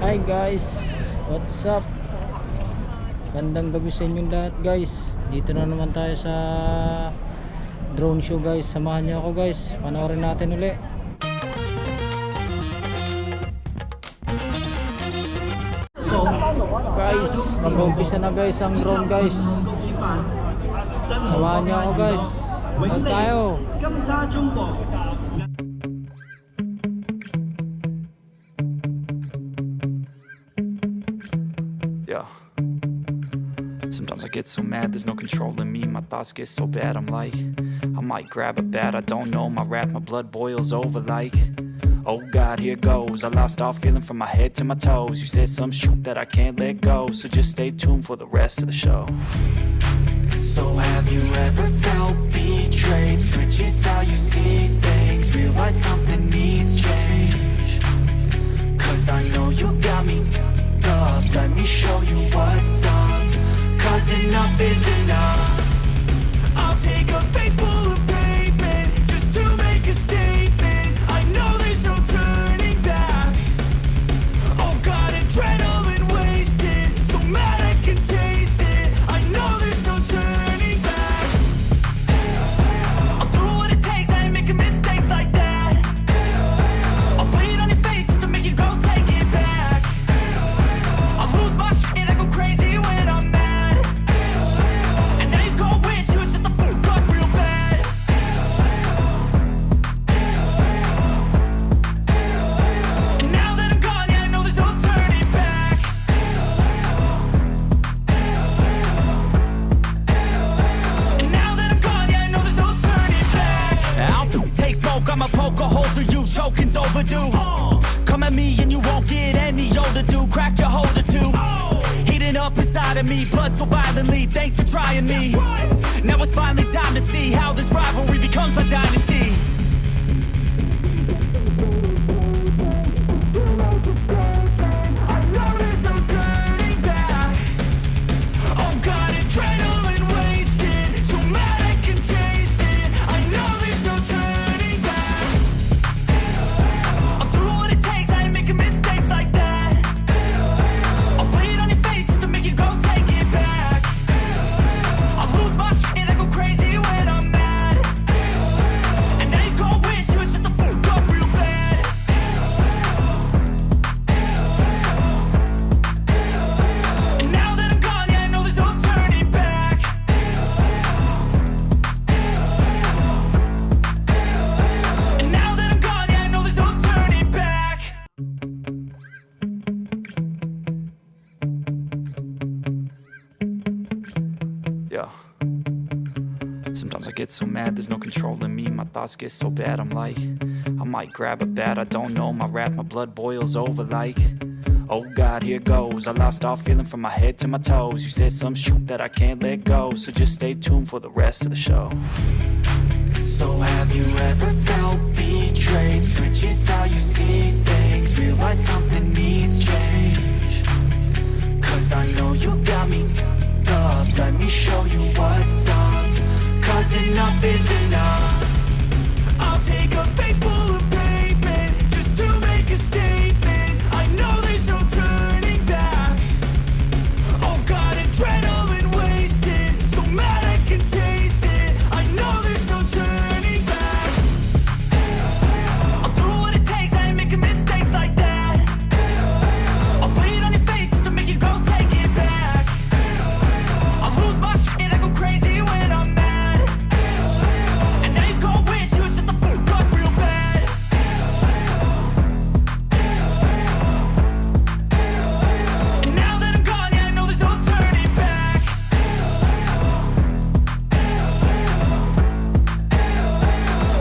Hi guys, what's up? Gandang gabi sa inyong lahat guys. Dito na naman tayo sa drone show guys. Samahan niyo ako guys, panoorin natin uli. Guys, mag-umpisa na guys ang drone guys. Samahan niyo ako guys. Huwag tayo. Yeah. Sometimes I get so mad, there's no controlling me. My thoughts get so bad, I'm like, I might grab a bat, I don't know. My wrath, my blood boils over like, oh God, here goes. I lost all feeling from my head to my toes. You said some shit that I can't let go, so just stay tuned for the rest of the show. So have you ever felt betrayed? Switches how you see things, realize something needs change. Cause I know you got me up, let me show you what's up. Cause enough is enough. I'll take a face full of pavement just to make a statement. I know there's no turning back. Oh God, adrenaline wasted, so mad I can taste it. I know there's no turning back. I'll do what it takes, I ain't making mistakes like that. I'll bleed on your face to make you go take it back. I'll lose my shit, I go crazy when I'm mad. And now you go wish you would shut the fuck up real bad. And now that I'm gone, yeah, I know there's no turning back. And now that I'm gone, yeah, I know there's no turning back. I'll take smoke, I'ma poke a hole through you, choking's overdue. Come at me and you won't get any older, dude. Crack your holder too. Heating up inside of me, blood so violently. Thanks for trying me. Now it's finally time to see how this rivalry becomes a dynasty. I know there's no turning back. Oh God, adrenaline wasted, so mad I can taste it. I know there's no turning back. I'll do what it takes, I ain't making mistakes like that. I'll bleed on your face to make you go take it back. I'll lose my shit, I go crazy when I'm mad. And now you go wish you would shut the fuck up real bad. And now that I'm gone, yeah, I know there's no turning back. And now that I'm gone, yeah, I know there's no turning back. Yeah. Sometimes I get so mad, there's no controlling me. My thoughts get so bad, I'm like, I might grab a bat, I don't know. My wrath, my blood boils over like, oh God, here goes. I lost all feeling from my head to my toes. You said some shit that I can't let go, so just stay tuned for the rest of the show. So have you ever felt betrayed? Switches how you see things, realize something needs change. Cause I know you got me up, let me show you what's up. Cause enough is enough. I'll take a face full of pavement just to make a statement. I know there's no turning back. Oh God, adrenaline wasted, so mad I can taste it. I know there's no turning back. I'll do what it takes, I ain't making mistakes like that. I'll bleed on your face to make you go take it back. I'll lose my shit, I go crazy when I'm mad. And now you go wish you would shut the fuck up real bad. And now that I'm gone, yeah, I know there's no turning back.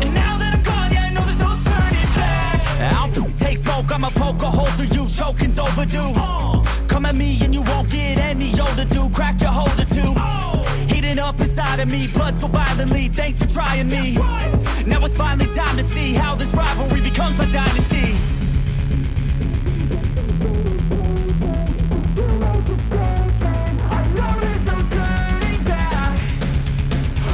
And now that I'm gone, yeah, I know there's no turning back. I'll take smoke, I'ma poke a hole through you, choking's overdue. Come at me and you won't get any older, dude. Crack your holder too. Heating up inside of me, blood so violently. Thanks for trying me. Now it's finally time to see how this rivalry becomes a dynasty. I know there's no turning back.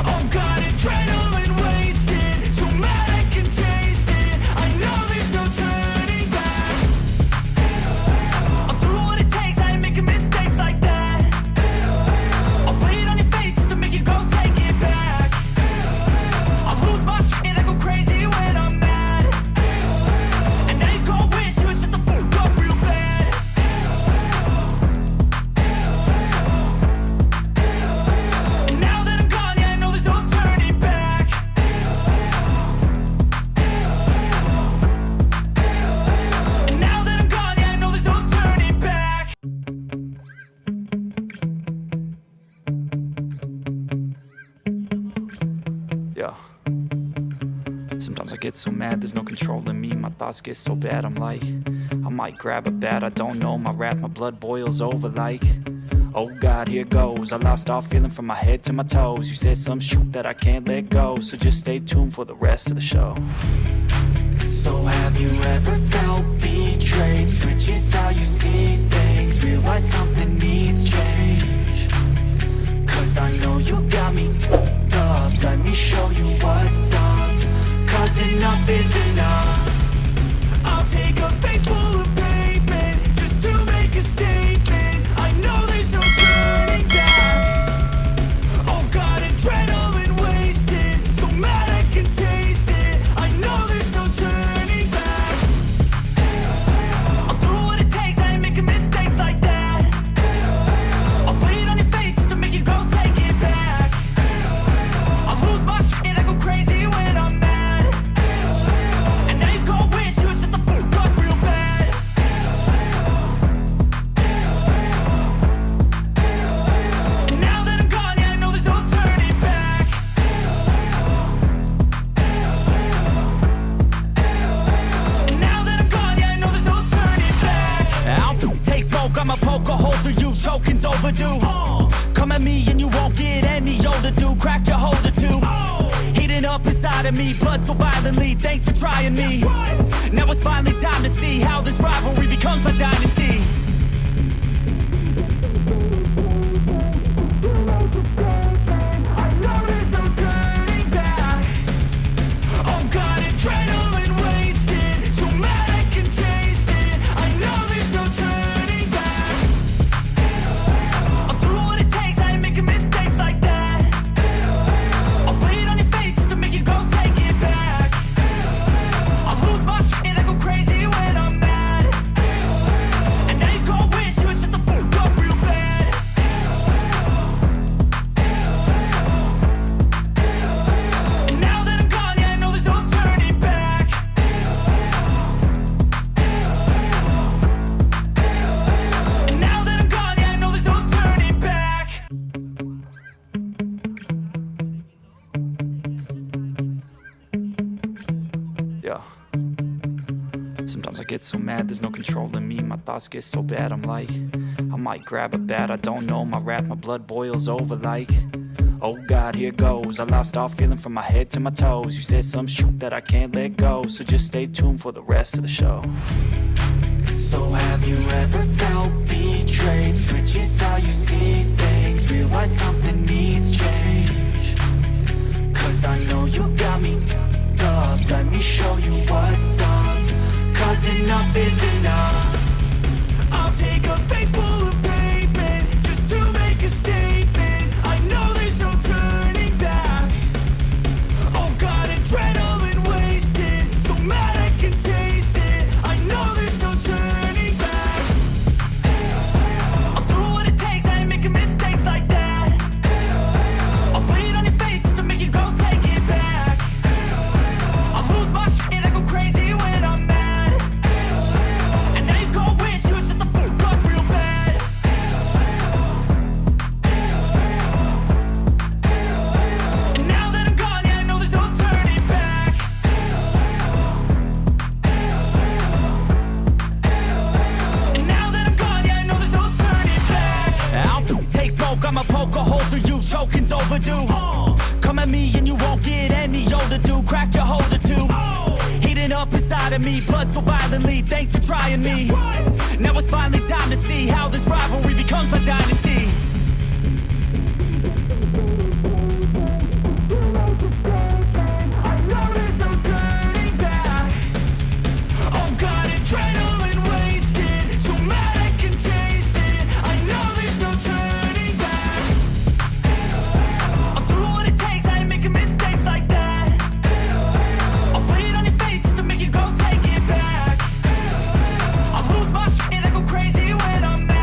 Oh God, adrenaline wasted, so mad I can taste it. I know there's no turning back. get so mad, there's no controlling me. My thoughts get so bad, I'm like, I might grab a bat, I don't know. My wrath, my blood boils over like, oh God, here goes. I lost all feeling from my head to my toes. You said some shit that I can't let go, so just stay tuned for the rest of the show. So have you ever felt betrayed? Switches how you see things, realize something needs change. Cause I know you got me f***ed up. Let me show you what's up. Cause enough is enough. I'll take a face full of pavement just to make a statement. I know there's no turning back. Oh God, adrenaline wasted, so mad I can taste it. I know there's no turning back. I'll do what it takes, I ain't making mistakes like that. I'll bleed on your face to make you go take it back. I'll lose my shit, I go crazy when I'm mad. And now you go wish you would shut the fuck up real bad. And now that I'm gone, yeah, I know there's no turning back. And now that I'm gone, yeah, I know there's no turning back. I'll take smoke, I'ma poke a hole through you, choking's overdue. Come at me and you won't get any older, dude. Crack your holder too. Heating up inside of me, blood so violently. Thanks for trying me. Now it's finally time to see how this rivalry becomes my dynasty. I know there's no turning back. Oh God, adrenaline wasted, so mad I can taste it. I know there's no turning back. I'll do what it takes, I ain't making mistakes like that. I'll bleed on your face to make you go take it back. I'll lose my shit, I go crazy when I'm mad. And now you go wish you would shut the fuck up real bad. And now that I'm gone, yeah, I know there's no turning back. And now that I'm gone, yeah, I know there's no turning back. Yeah. Sometimes I get so mad, there's no controlling me. My thoughts get so bad, I'm like, I might grab a bat, I don't know. My wrath, my blood boils over like, oh God, here goes. I lost all feeling from my head to my toes. You said some shit that I can't let go, so just stay tuned for the rest of the show. So have you ever felt betrayed? Switches how you see things, realize something needs change. Cause I know you got me f***ed up. Let me show you what's up. Cause enough is enough. I'll take a face full of pavement just to make a statement. I know there's no turning back. Oh God, adrenaline wasted, so mad I can taste it. I know there's no turning back. I'll do what it takes, I ain't making mistakes like that. I'll bleed on your face to make you go take it back. I'll lose my shit, I go crazy when I'm mad. And now you go wish you would shut the fuck up real bad. And now that I'm gone, yeah, I know there's no turning back. And now that I'm gone, yeah, I know there's no turning back. I'll take smoke, I'ma poke a hole through you, choking's overdue. Come at me and you won't get any older, dude. Crack your holder too. Heating up inside of me, blood so violently. Thanks for trying me. Now it's finally time to see how this rivalry becomes my dynasty. I know there's no turning back. Oh God, adrenaline wasted, so mad I can taste it. I know there's no turning back. I'll do what it takes, I ain't making mistakes like that. I'll bleed on your face to make you go take it back. I'll lose my shit, I go crazy when I'm mad.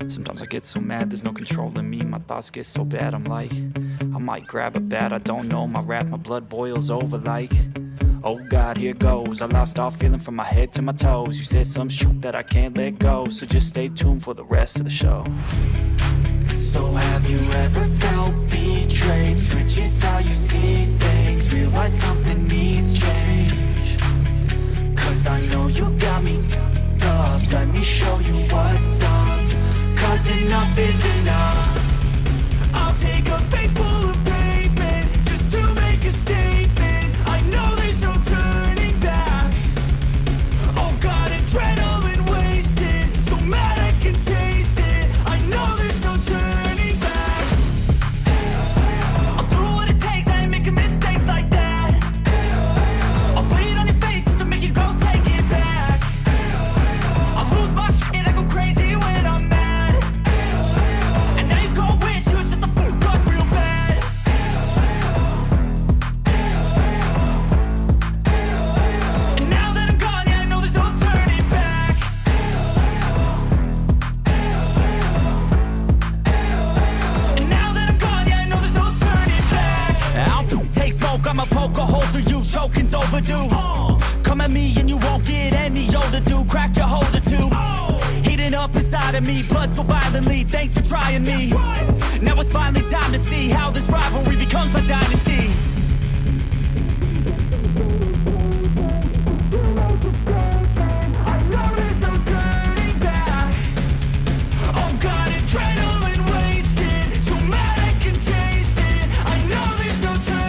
Sometimes I get so mad, there's no controlling me. My thoughts get so bad, I'm like, I might grab a bat, I don't know. My wrath, my blood boils over like, oh God, here goes. I lost all feeling from my head to my toes. You said some shit that I can't let go, so just stay tuned for the rest of the show. So have you ever felt betrayed? Switches how you see things, realize something needs change. Cause I know you got me up, let me show you what's up. Cause enough is enough. I'll take a face full of pavement just to make a statement. I know there's no turning back. Oh God, adrenaline wasted, so mad I can taste it. I know there's no turning back. I'll do what it takes, I ain't making mistakes like that. I'll bleed on your face to make you go take it back. I'll lose my shit, I go crazy when I'm mad. I'ma poke a hole through you, choking's overdue. Come at me and you won't get any older, dude. Crack your holder too. Heating up inside of me, blood so violently. Thanks for trying me. Now it's finally time to see how this rivalry becomes my dynasty. I know there's no turning back. Oh God, adrenaline wasted, so mad I can taste it. I know there's no turning.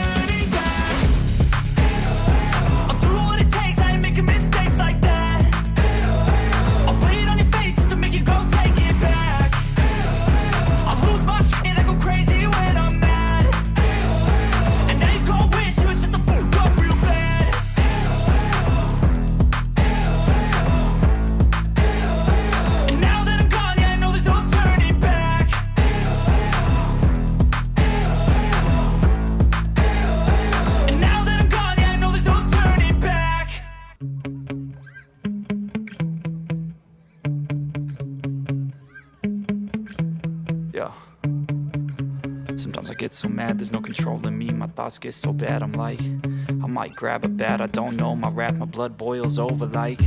Sometimes I get so mad, there's no controlling me. My thoughts get so bad, I'm like, I might grab a bat, I don't know. My wrath, my blood boils over like,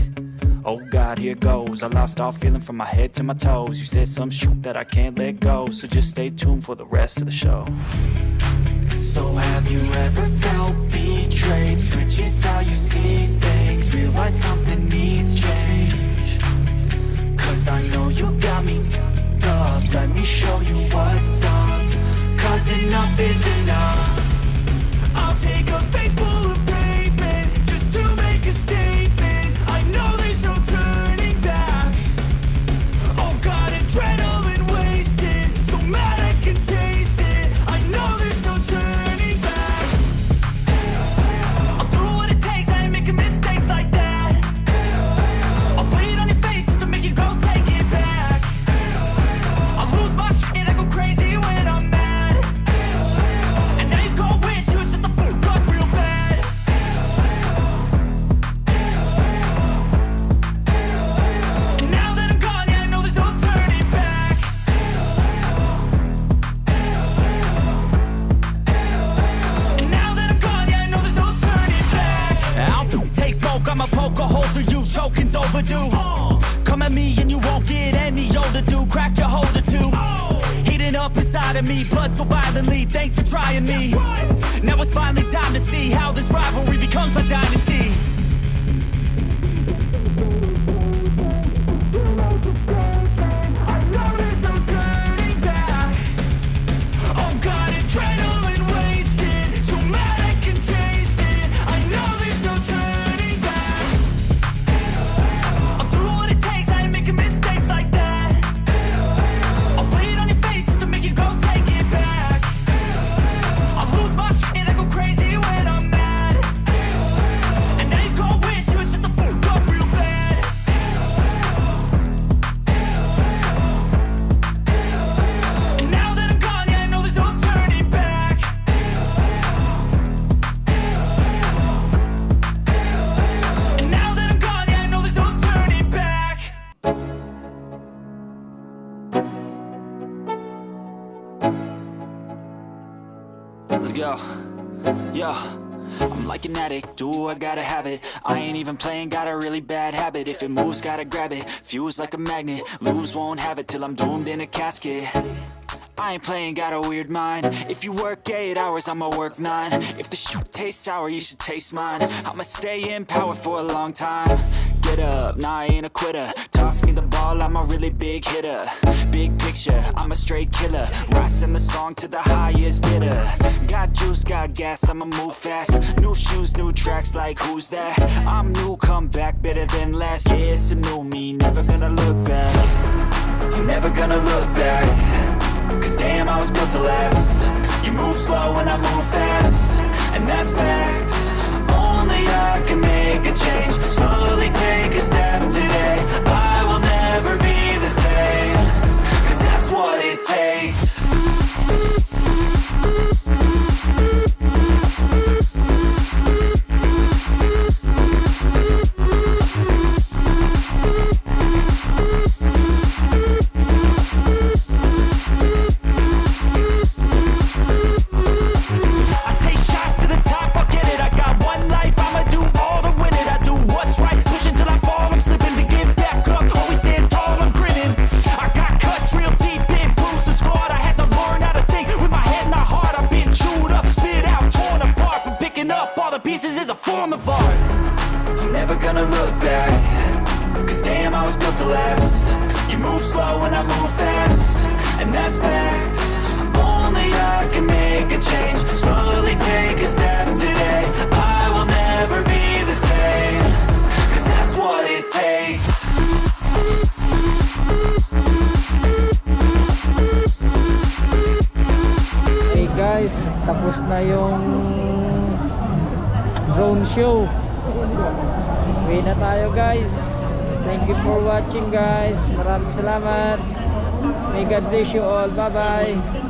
oh God, here goes. I lost all feeling from my head to my toes. You said some shit that I can't let go, so just stay tuned for the rest of the show. So have you ever felt betrayed? Switches how you see things, realize something needs change. Cause I know you got me up, let me show you what's up. Cause enough is enough. I'll take a face full of pavement just to make a statement. I know there's no turning back. Oh God, adrenaline wasted, so mad I can taste it. I know there's no turning back. I'll do what it takes, I ain't making mistakes like that. I'll bleed on your face to make you go take it back. I'll lose my shit, I go crazy when I'm mad. I'ma poke a hole through you, choking's overdue. Come at me and you won't get any older, dude. Crack your holder too. Heating up inside of me, blood so violently. Thanks for trying me. Now it's finally time to see how this rivalry becomes my dynasty. I know there's no turning back. Oh God, adrenaline wasted, so mad I can taste it. I know there's no turning. Crazy when I'm mad, and now you Let's go. Yo, I'm like an addict, do I gotta have it. I ain't even playing, got a really bad habit. If it moves, gotta grab it, fuse like a magnet. Lose, won't have it till I'm doomed in a casket. I ain't playing, got a weird mind. If you work 8 hours, I'ma work 9. If the shit tastes sour, you should taste mine. I'ma stay in power for a long time. Get up, nah, I ain't a quitter. Toss me the ball, I'm a really big hitter. Big picture, I'm a straight killer. Rising the song to the highest bidder. Got juice, got gas, I'ma move fast. New shoes, new tracks, like who's that? I'm new, come back, better than last. Yeah, it's a new me, never gonna look back. I'm never gonna look back. Cause damn, I was built to last. You move slow and I move fast, and that's facts. Only I can make a change. Slowly take a step today. I will never be the same. Cause that's what it takes. Pieces is a form of art. I'm never gonna look back. Cause damn, I was built to last. You move slow and I move fast, and that's facts. Only I can make a change. Slowly take a step today. I will never be the same. Cause that's what it takes. Hey guys, tapos na yung drone show. Uwi na tayo guys. Thank you for watching guys. Maraming salamat. May God bless you all. Bye bye.